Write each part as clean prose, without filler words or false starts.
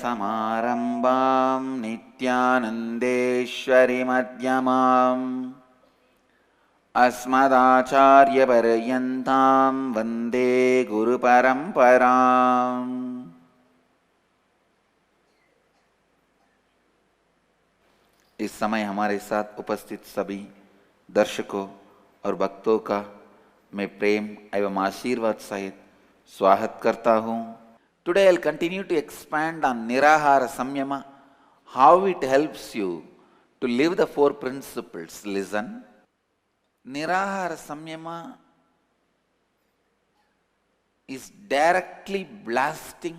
सदाशिवसमारम्भां नित्यानन्देश्वरीमध्यमाम् अस्मदाचार्यपर्यन्तां वन्दे गुरुपरम्पराम्। इस समय हमारे साथ उपस्थित सभी दर्शकों और भक्तों का मैं प्रेम एवं आशीर्वाद सहित स्वागत करता हूँ। Today I'll continue to expand on Nirahara Samyama, how it helps you to live the four principles. Listen. Nirahara Samyama is directly blasting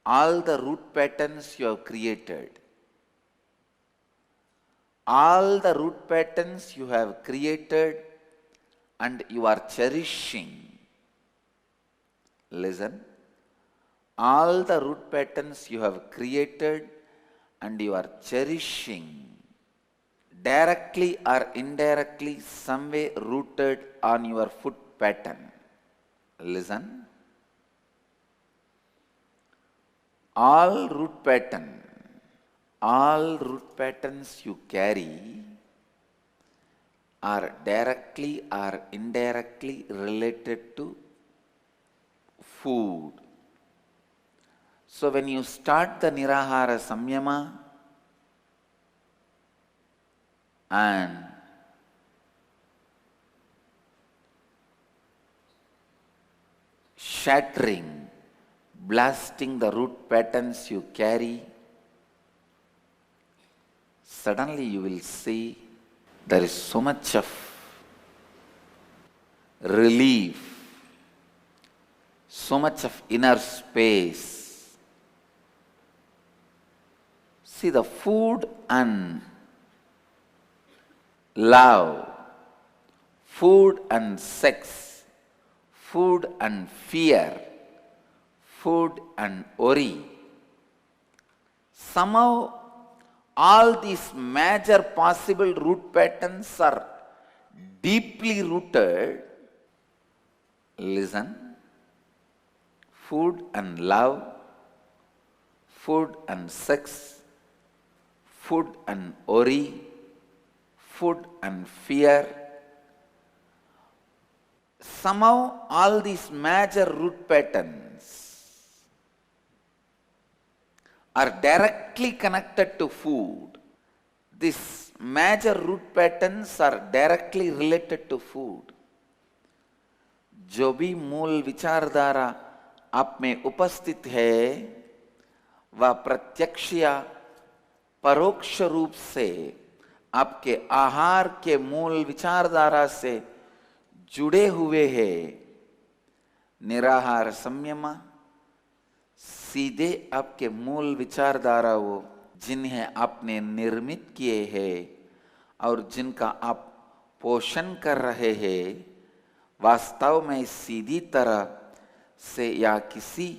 all the root patterns you have created. All the root patterns you have created and you are cherishing. Listen. All the root patterns you have created and you are cherishing, directly or indirectly, some way rooted on your foot pattern. Listen. All root patterns you carry are directly or indirectly related to food. So when you start the Nirahara Samyama and shattering, blasting the root patterns you carry, suddenly you will see there is so much of relief, so much of inner space. See, the food and love, food and sex, food and fear, food and worry. Somehow all these major possible root patterns are deeply rooted. Listen. Food and love, food and sex, food and worry, food and fear. Somehow all these major root patterns are directly connected to food. These major root patterns are directly related to food. जो भी मूल विचारधारा आप में उपस्थित है वह प्रत्यक्ष या परोक्ष रूप से आपके आहार के मूल विचारधारा से जुड़े हुए हैं। निराहार संयम सीधे आपके मूल विचारधारा वो जिन्हें आपने निर्मित किए हैं और जिनका आप पोषण कर रहे हैं, वास्तव में सीधी तरह से या किसी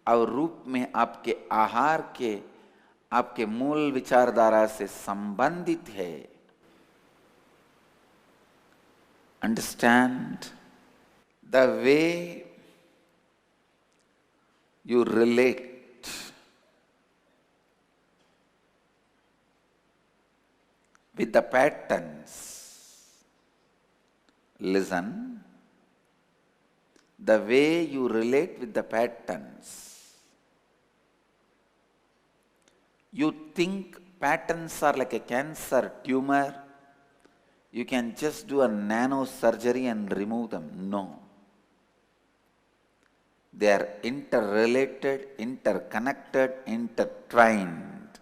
और रूप में आपके आहार के आपके मूल विचारधारा से संबंधित है। Understand the way you relate with the patterns. Listen. The way you relate with the patterns. You think patterns are like a cancer tumor. You can just do a nano surgery and remove them. No. They are interrelated, interconnected, intertwined.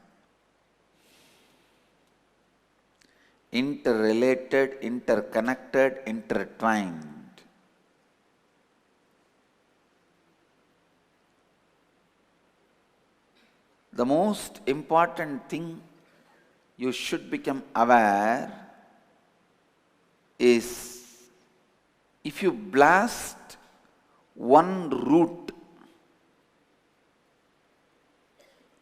Interrelated, interconnected, intertwined. The most important thing you should become aware is if you blast one root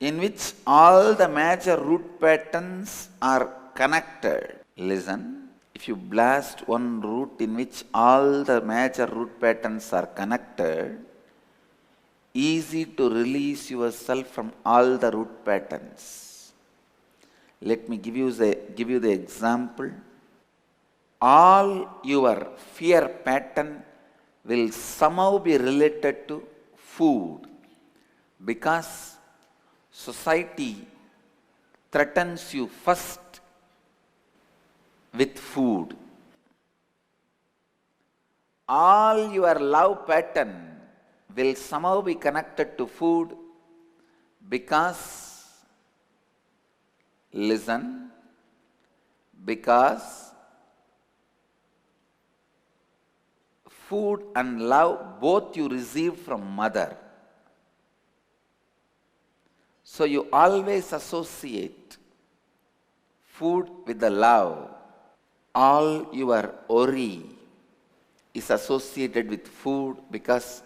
in which all the major root patterns are connected. Listen. If you blast one root in which all the major root patterns are connected, easy to release yourself from all the root patterns. Let me give you the example. All your fear pattern will somehow be related to food, because society threatens you first with food. All your love pattern will somehow be connected to food, because, listen, because food and love both you receive from mother. So you always associate food with the love. All your worry is associated with food, because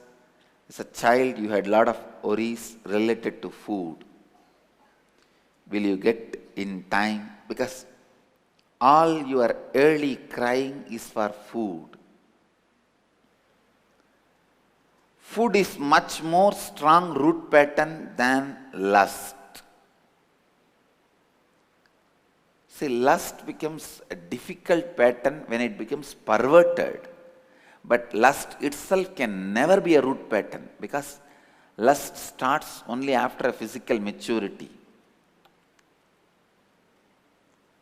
as a child you had a lot of worries related to food. Will you get in time? Because all your early crying is for food. Food is much more strong root pattern than lust. See, lust becomes a difficult pattern when it becomes perverted. But lust itself can never be a root pattern, because lust starts only after a physical maturity.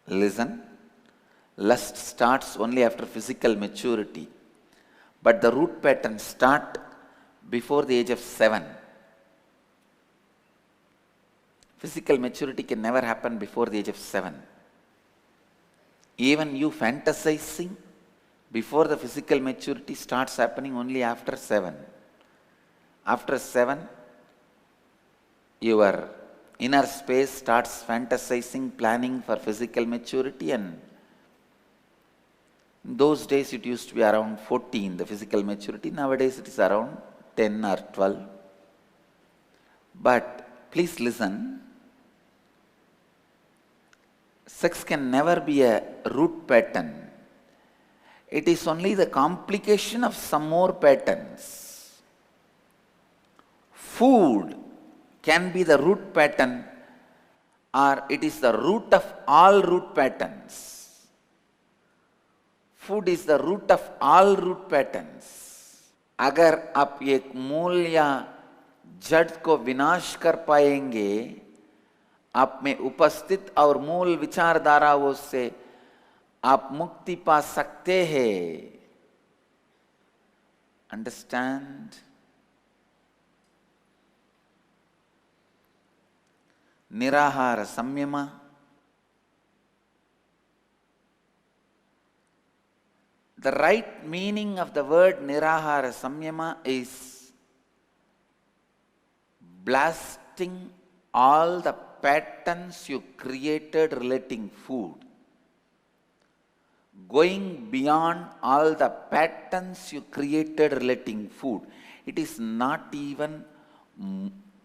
Listen, lust starts only after physical maturity, but the root patterns start before the age of 7. Physical maturity can never happen before the age of 7. Even you fantasizing before the physical maturity starts happening only after 7. After 7, your inner space starts fantasizing, planning for physical maturity, and in those days it used to be around 14, the physical maturity. Nowadays it is around 10 or 12. But please listen, sex can never be a root pattern. It is only the complication of some more patterns. Food can be the root pattern, or it is the root of all root patterns. Food is the root of all root patterns. अगर आप एक मूल या जड़ को विनाश कर पाएंगे, आप में उपस्थित और मूल विचारधाराओं से आप मुक्ति पा सकते हैं. अंडरस्टैंड? निराहार संयम. The right meaning of the word nirahara samyama is blasting all the patterns you created relating food. Going beyond all the patterns you created relating food. It is not even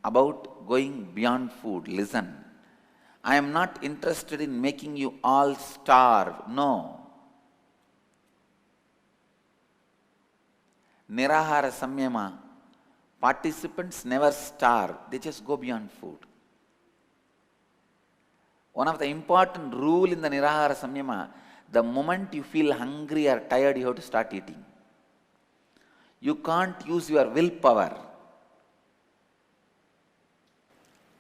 about going beyond food. Listen, I am not interested in making you all starve. No. Nirahara Samyama, participants never starve, they just go beyond food. One of the important rule in the Nirahara Samyama, the moment you feel hungry or tired, you have to start eating. You can't use your willpower.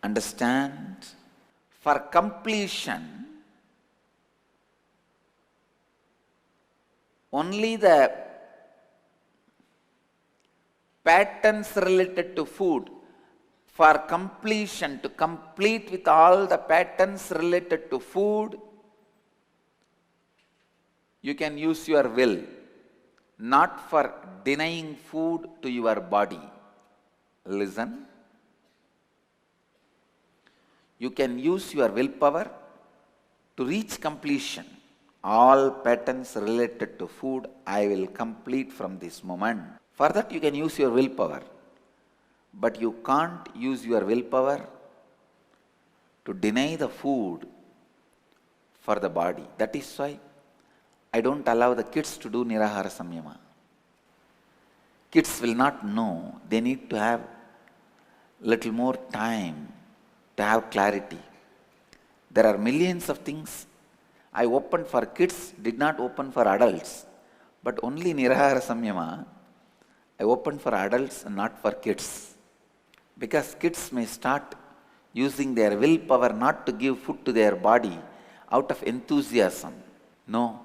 Understand? For completion, only the patterns related to food, for completion, to complete with all the patterns related to food, you can use your will, not for denying food to your body. Listen. You can use your willpower to reach completion. All patterns related to food I will complete from this moment. For that you can use your willpower. But you can't use your willpower to deny the food for the body. That is why I don't allow the kids to do Nirahara Samyama. Kids will not know. They need to have little more time to have clarity. There are millions of things I opened for kids, did not open for adults. But only Nirahara Samyama, I opened for adults and not for kids. Because kids may start using their willpower not to give food to their body out of enthusiasm. No.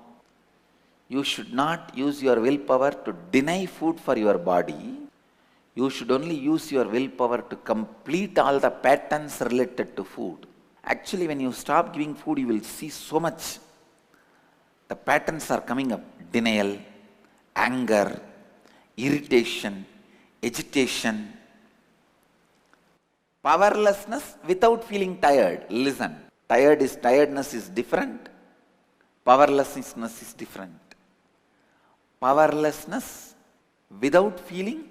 You should not use your willpower to deny food for your body. You should only use your willpower to complete all the patterns related to food. Actually, when you stop giving food, you will see so much. The patterns are coming up. Denial, anger, irritation, agitation, powerlessness without feeling tired. Listen, tiredness is different. Powerlessness is different. Powerlessness without feeling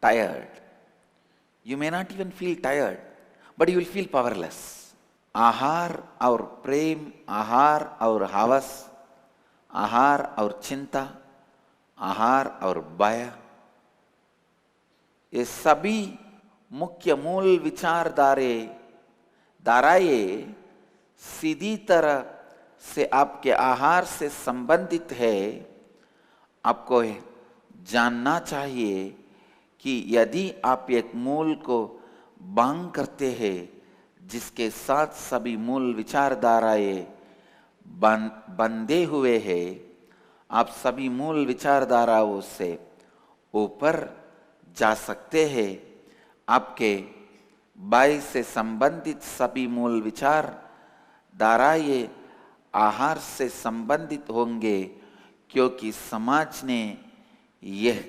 tired. You may not even feel tired, but you will feel powerless. Ahar, our prem, ahar, our havas, ahar, our chinta, ahar, our baya. ये सभी मुख्य मूल धाराएं सीधी तरह से आपके आहार से संबंधित है। आपको जानना चाहिए कि यदि आप एक मूल को बांग करते हैं जिसके साथ सभी मूल विचारधाराएं बंधे हुए हैं, आप सभी मूल विचारधाराओं से ऊपर जा सकते हैं। आपके बाई से संबंधित सभी मूल विचार धाराएं आहार से संबंधित होंगे, क्योंकि समाज ने यह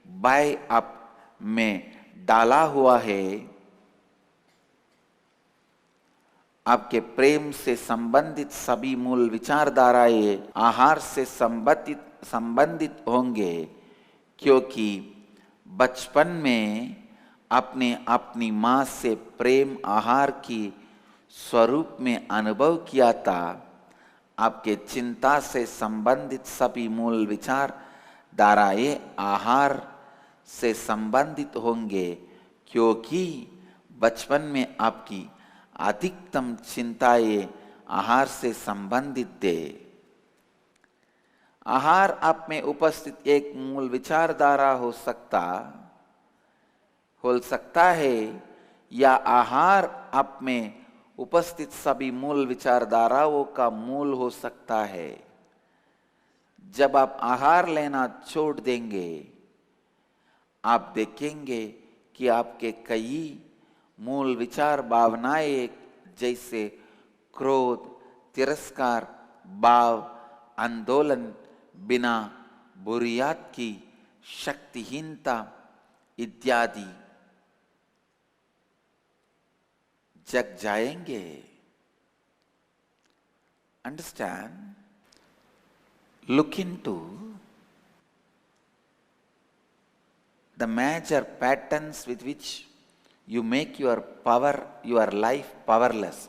बाय आप में डाला हुआ है। आपके प्रेम से संबंधित सभी मूल विचारधाराएं आहार से संबंधित होंगे, क्योंकि बचपन में आपने अपनी माँ से प्रेम आहार की स्वरूप में अनुभव किया था। आपके चिंता से संबंधित सभी मूल विचार धाराएं आहार से संबंधित होंगे, क्योंकि बचपन में आपकी अधिकतम चिंताएं आहार से संबंधित थे। आहार आप में उपस्थित एक मूल विचारधारा हो सकता है, या आहार आप में उपस्थित सभी मूल विचारधाराओं का मूल हो सकता है। जब आप आहार लेना छोड़ देंगे, आप देखेंगे कि आपके कई मूल विचार भावनाएं जैसे क्रोध, तिरस्कार, भाव, आंदोलन, बिना बुनियाद की शक्तिहीनता इत्यादि जग जाएंगे। Understand? Look into the major patterns with which you make your life powerless.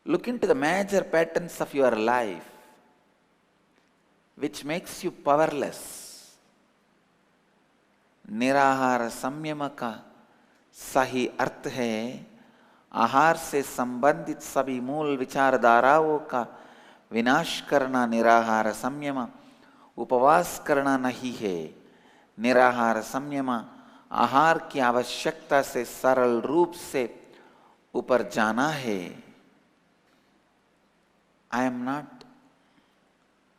Look into the major patterns of your life which makes you powerless. निराहार संयम का सही अर्थ है आहार से संबंधित सभी मूल विचारधाराओं का विनाश करना। निराहार संयम उपवास करना नहीं है। निराहार संयम आहार की आवश्यकता से सरल रूप से ऊपर जाना है। I am not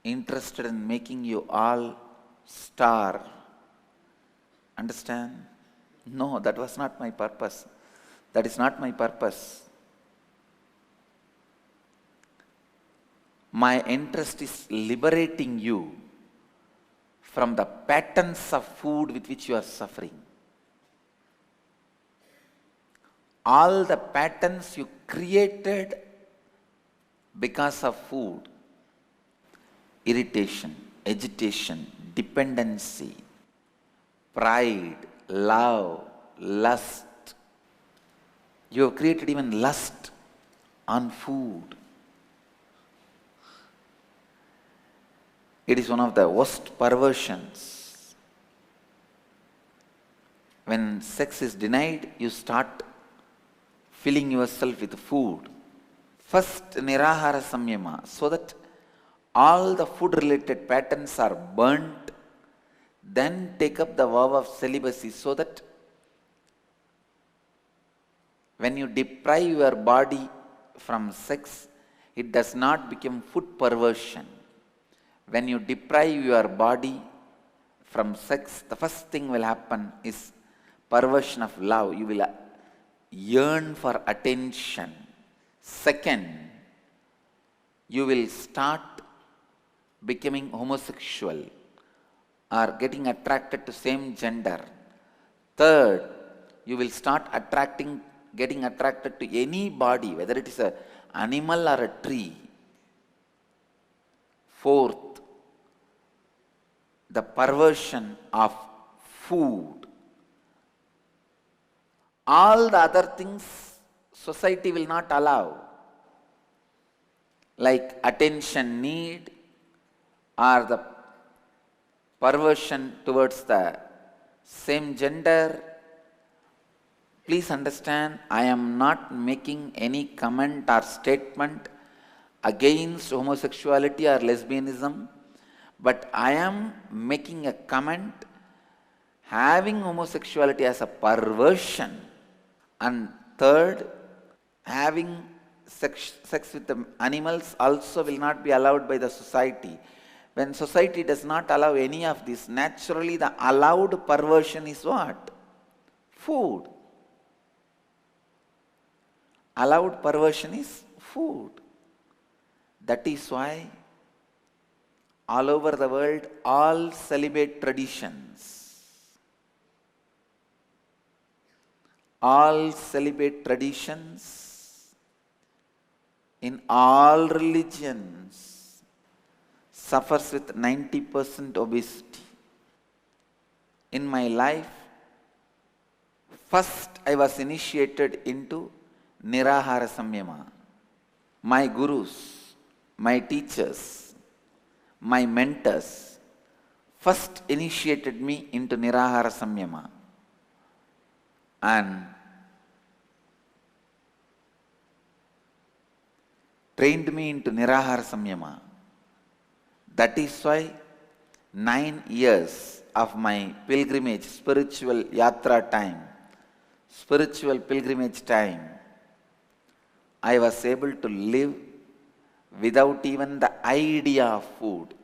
interested in making you all starve. Understand? No, that was not my purpose. That is not my purpose. My interest is liberating you from the patterns of food with which you are suffering. All the patterns you created because of food, irritation, agitation, dependency, pride, love, lust. You have created even lust on food. It is one of the worst perversions. When sex is denied, you start filling yourself with food. First, Nirahara Samyama, so that all the food related patterns are burnt. Then take up the vow of celibacy, so that when you deprive your body from sex, it does not become food perversion. When you deprive your body from sex, the first thing will happen is perversion of love. You will yearn for attention. Second, you will start becoming homosexual or getting attracted to same gender. Third, you will start getting attracted to any body, whether it is an animal or a tree. Fourth, the perversion of food. All the other things society will not allow, like attention need or the perversion towards the same gender. Please understand, I am not making any comment or statement against homosexuality or lesbianism, but I am making a comment having homosexuality as a perversion. And third, having sex with the animals also will not be allowed by the society. When society does not allow any of this, naturally the allowed perversion is what? Food. Allowed perversion is food. That is why all over the world, all celibate traditions, in all religions suffers with 90% obesity. In my life, first I was initiated into Nirahara Samyama. My gurus, my teachers, my mentors first initiated me into Nirahara Samyama and trained me into Nirahara Samyama. That is why 9 years of my pilgrimage, spiritual yatra time, spiritual pilgrimage time, I was able to live without even the idea of food.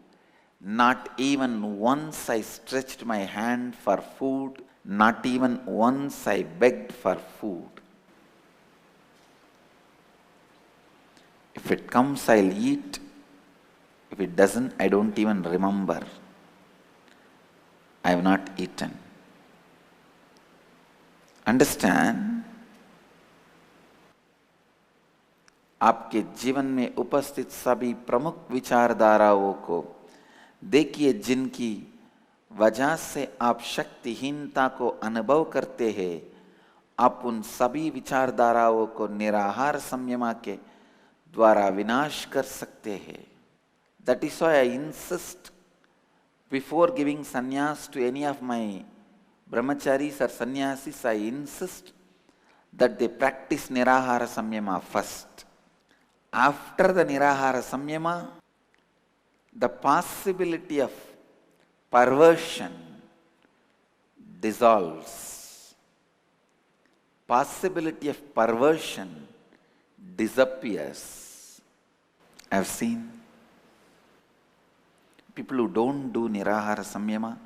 Not even once I stretched my hand for food. Not even once I begged for food. If it comes, I'll eat. If it doesn't, I don't even remember. I have not eaten. Understand? आपके जीवन में उपस्थित सभी प्रमुख विचारधाराओं को देखिए, जिनकी वजह से आप शक्तिहीनता को अनुभव करते हैं। आप उन सभी विचारधाराओं को निराहार संयमा के द्वारा विनाश कर सकते हैं। That is why I insist, before giving sannyas to any of my brahmacharis or sannyasis, I insist that they practice nirahara samyama first. After the nirahara samyama, the possibility of perversion dissolves. Possibility of perversion disappears. I have seen people who don't do nirahara samyama,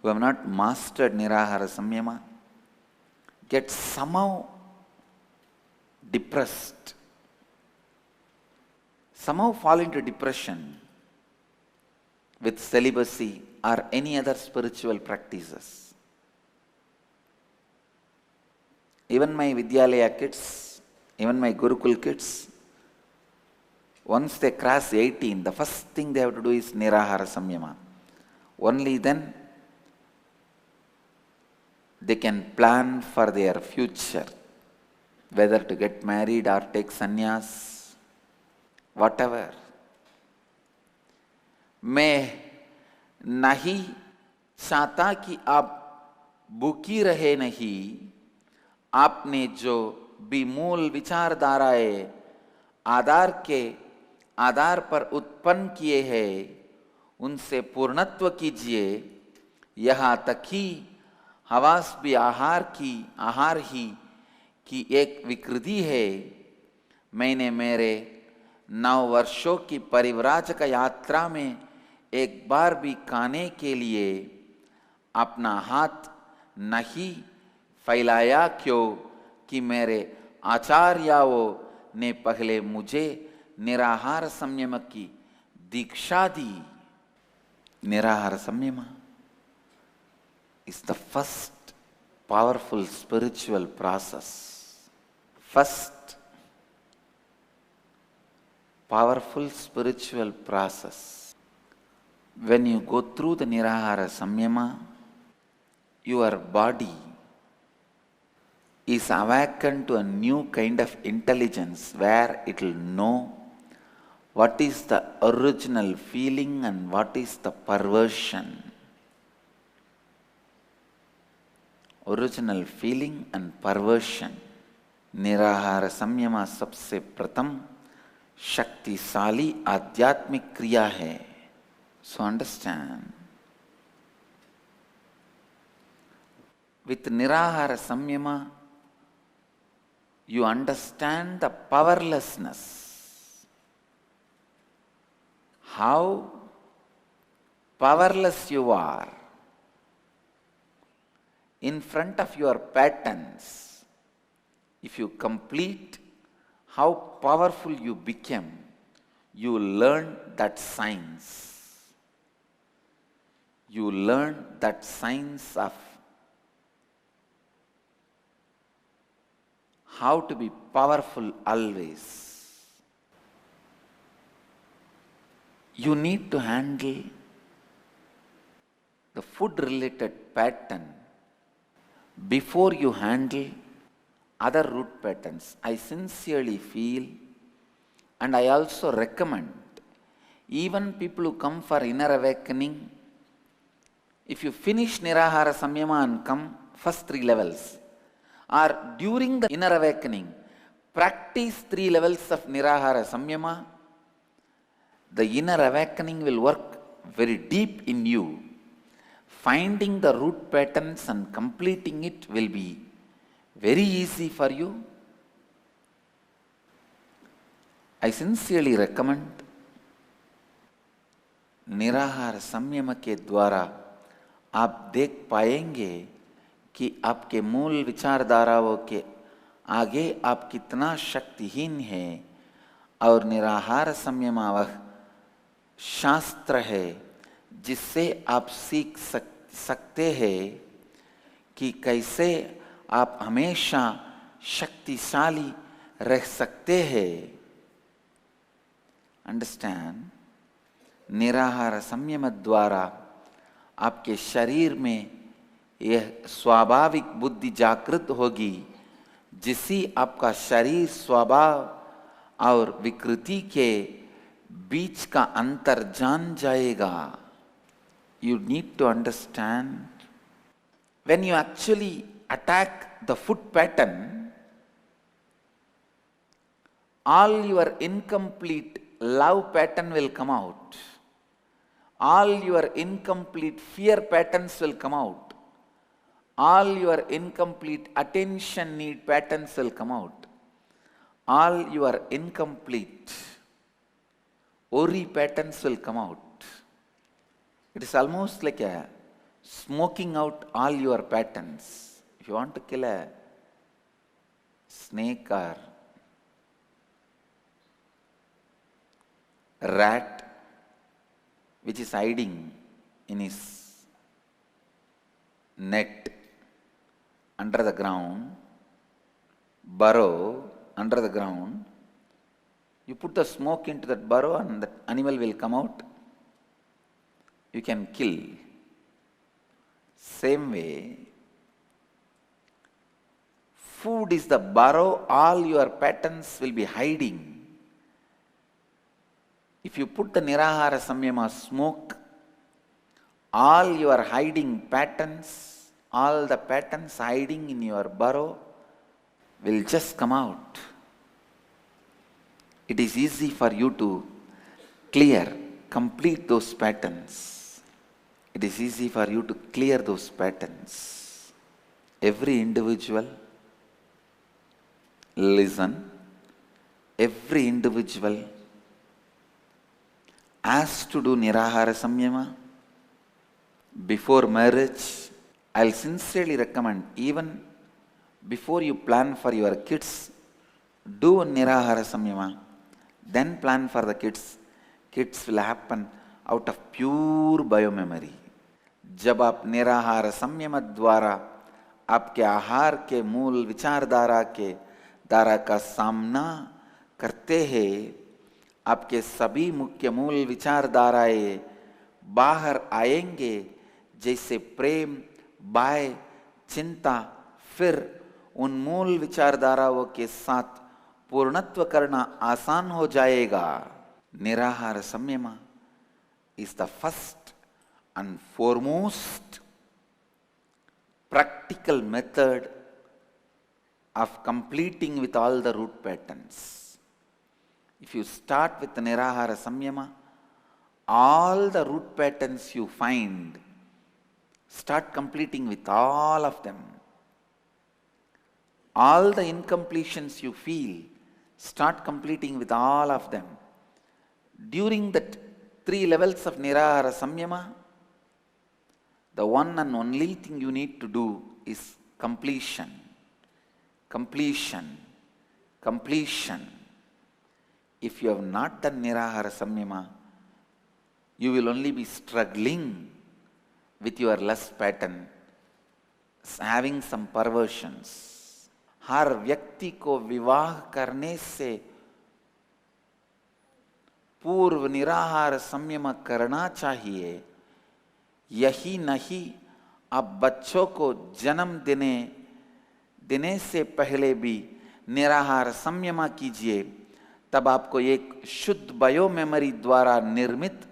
who have not mastered nirahara samyama, get somehow depressed, somehow fall into depression with celibacy or any other spiritual practices. Even my Vidyalaya kids, even my Gurukul kids, once they cross 18, the first thing they have to do is Nirahara Samyama. Only then they can plan for their future, whether to get married or take sannyas, whatever. मैं नहीं चाहता कि आप भूखी रहे नहीं, आपने जो भी मूल विचारधाराएं आधार के आधार पर उत्पन्न किए हैं उनसे पूर्णत्व कीजिए। यहाँ तक कि हवास भी आहार ही की एक विकृति है। मैंने मेरे 9 वर्षों की परिव्राजक यात्रा में एक बार भी खाने के लिए अपना हाथ नहीं फैलाया, क्यों कि मेरे आचार्यों ने पहले मुझे निराहार संयम की दीक्षा दी। निराहार संयम is the first powerful spiritual process. First powerful spiritual process. When you go through the Nirahara Samyama, your body is awakened to a new kind of intelligence where it will know what is the original feeling and what is the perversion. Original feeling and perversion. निराहार संयम सबसे प्रथम शक्तिशाली आध्यात्मिक क्रिया है। So understand, with Nirahara Samyama, you understand the powerlessness. How powerless you are in front of your patterns. If you complete how powerful you became, you learn that science. You learn that science of how to be powerful always. You need to handle the food related pattern before you handle other root patterns. I sincerely feel, and I also recommend, even people who come for inner awakening, if you finish Nirahara Samyama and come first 3 levels, or during the inner awakening, practice 3 levels of Nirahara Samyama, the inner awakening will work very deep in you. Finding the root patterns and completing it will be very easy for you. I sincerely recommend निराहार संयम के द्वारा आप देख पाएंगे कि आपके मूल विचारधाराओं के आगे आप कितना शक्तिहीन हैं, और निराहार संयम वह शास्त्र है जिससे आप सीख सकते हैं कि कैसे आप हमेशा शक्तिशाली रह सकते हैं। अंडरस्टैंड, निराहार संयम द्वारा आपके शरीर में यह स्वाभाविक बुद्धि जागृत होगी, जिससे आपका शरीर स्वभाव और विकृति के बीच का अंतर जान जाएगा। You need to understand, when you actually attack the food pattern, all your incomplete love pattern will come out. All your incomplete fear patterns will come out. All your incomplete attention need patterns will come out. All your incomplete worry patterns will come out. It is almost like a smoking out all your patterns. If you want to kill a snake or rat which is hiding in his net under the ground, burrow under the ground, you put the smoke into that burrow and that animal will come out. You can kill. Same way, food is the burrow all your patterns will be hiding. If you put the Nirahara Samyama smoke, all your hiding patterns all the patterns hiding in your burrow will just come out. It is easy for you to complete those patterns. It is easy for you to clear those patterns. Every individual, listen, every individual has to do Nirahara Samyama before marriage. I'll sincerely recommend, even before you plan for your kids, do Nirahara Samyama, then plan for the kids. Kids will happen out of pure biomemory. जब आप निराहार संयम द्वारा आपके आहार के मूल विचारधारा के धारा का सामना करते हैं, आपके सभी मुख्य मूल विचारधाराएं बाहर आएंगे, जैसे प्रेम, भय, चिंता, फिर उन मूल विचारधाराओं के साथ पूर्णत्व करना आसान हो जाएगा. निराहार संयम is the first and foremost practical method of completing with all the root patterns. If you start with Nirahara Samyama, all the root patterns you find, start completing with all of them. All the incompletions you feel, start completing with all of them. During the 3 levels of Nirahara Samyama, the one and only thing you need to do is completion. Completion. Completion. If you have not done Nirahara Samyama, you will only be struggling with your lust pattern, having some perversions. हर व्यक्ति को विवाह करने से पूर्व निराहार संयम करना चाहिए. यही नहीं, अब बच्चों को जन्म देने से पहले भी निराहार संयम कीजिए, तब आपको एक शुद्ध बायो मेमोरी द्वारा निर्मित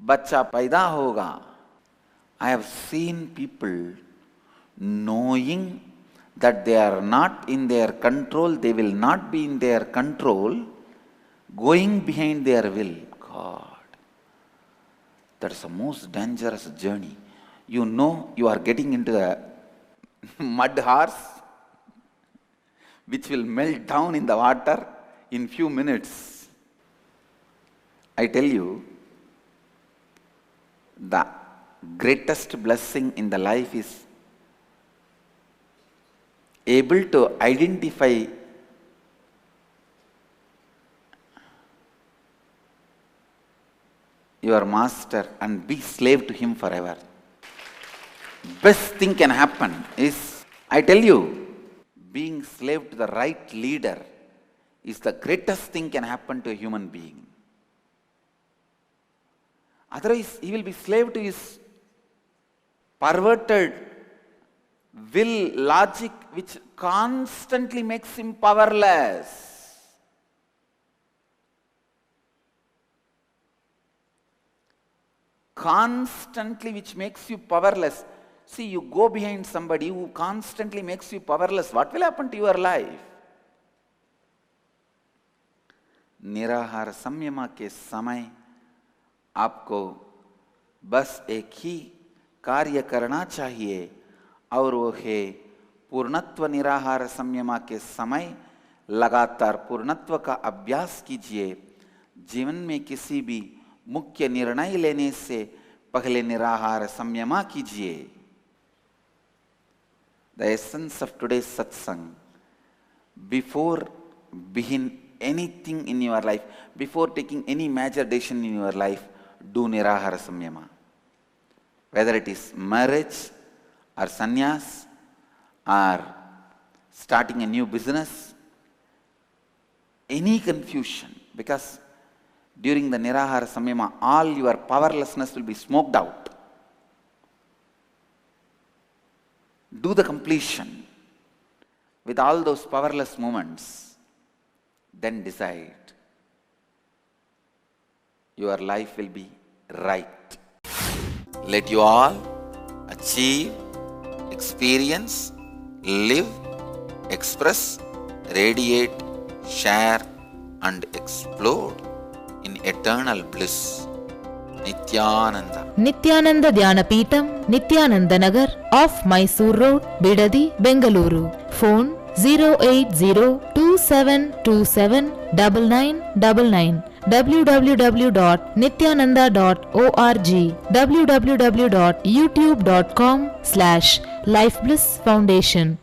बच्चा पैदा होगा. I have seen people knowing that they are not in their control, they will not be in their control, going behind their will. God, that's the most dangerous journey. You know you are getting into a mud horse which will melt down in the water in few minutes. I tell you, the greatest blessing in the life is able to identify your master and be slave to him forever. Best thing can happen is, I tell you, being slave to the right leader is the greatest thing can happen to a human being. Otherwise, he will be slave to his perverted will, logic, which constantly makes him powerless. Constantly, which makes you powerless. See, you go behind somebody who constantly makes you powerless. What will happen to your life? निराहार संयम के समय आपको बस एक ही कार्य करना चाहिए, और वो है पूर्णत्व. निराहार संयम के समय लगातार पूर्णत्व का अभ्यास कीजिए. जीवन में किसी भी मुख्य निर्णय लेने से पहले निराहार संयम कीजिए. The essence of today's satsang, before begin anything in your life, before taking any major decision in your life, do nirahara samyama. Whether it is marriage or sannyas or starting a new business, any confusion, because during the nirahara samyama all your powerlessness will be smoked out. Do the completion with all those powerless moments, then decide. Your life will be right. Let you all achieve experience, live, express, radiate, share and explode in eternal bliss. Nityananda. Nityananda Dhyanapitham, Nityananda Nagar, off Mysore Road, Bidadi, Bengaluru. Phone 08027279999. www.nityananda.org. www.youtube.com/Life Bliss Foundation.